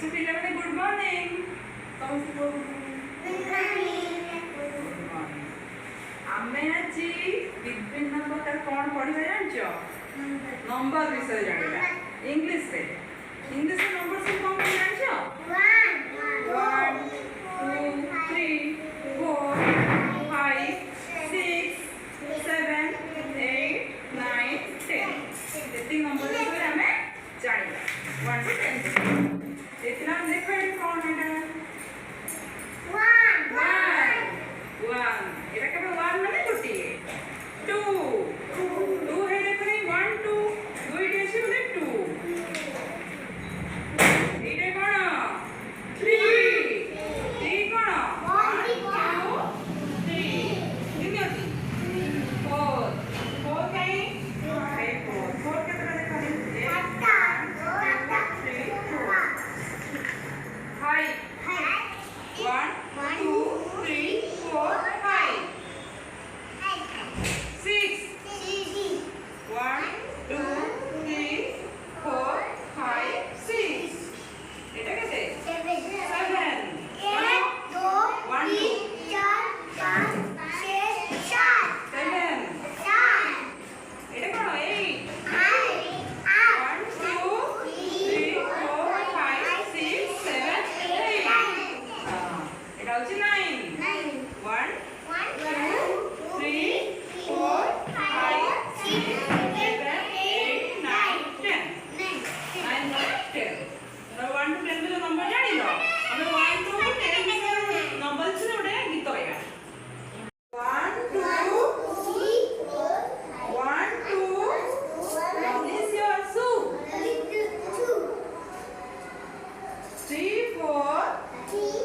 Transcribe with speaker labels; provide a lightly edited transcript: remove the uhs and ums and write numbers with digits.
Speaker 1: to ପିଲାମାନେ good morning. ସମସ୍ତେ good morning. ଆମେ ଆଜି ବିଭିନ୍ନ ପ୍ରକାର କ'ଣ ପଢ଼ିବା ଜାଣିଛ? ନମ୍ବର ବିଷୟରେ ଜାଣିବା। ଇଂଲିଶରେ ନମ୍ବର ସବୁ କ'ଣ କ'ଣ ଜାଣିଛ? 1 2 3 4 5 6 7 8 9 10 ଯେତିକି ନମ୍ବର ବିଷୟରେ ଆମେ ଜାଣିବା 1 to 10 ସେଥିରେ ଆମେ ଦେଖ ଏଠି କ'ଣ ଏଇଟା 1 ଏଇଟା କେବଳ 1 ମାନେ ଗୋଟିଏ 2 ହେଇ ଦେଖ 1 2 ଦୁଇଟି ଅଛି ବୋଲେ 2 ଏଇଟା କ'ଣ 3 କ'ଣ 1 2 3 କେମିତି ଅଛି 4 କାହିଁ 4 କେତେଟା ଦେଖ 1 2 3 4 5 6 1 2 3 4 5 6 এটা কেতে 7 1 2 এটা কোন 8 1 2 3 4 5 6 7 8 এটা হচ্ছে 9 1 2 3 4 5 6 7 8 9 10 9 10 तो 1 to 10 में जो नंबर जानी लो हमें 1 to 10 में नंबर से जोड़े गीत होएगा 1 2 1 2 what is your soup 3 4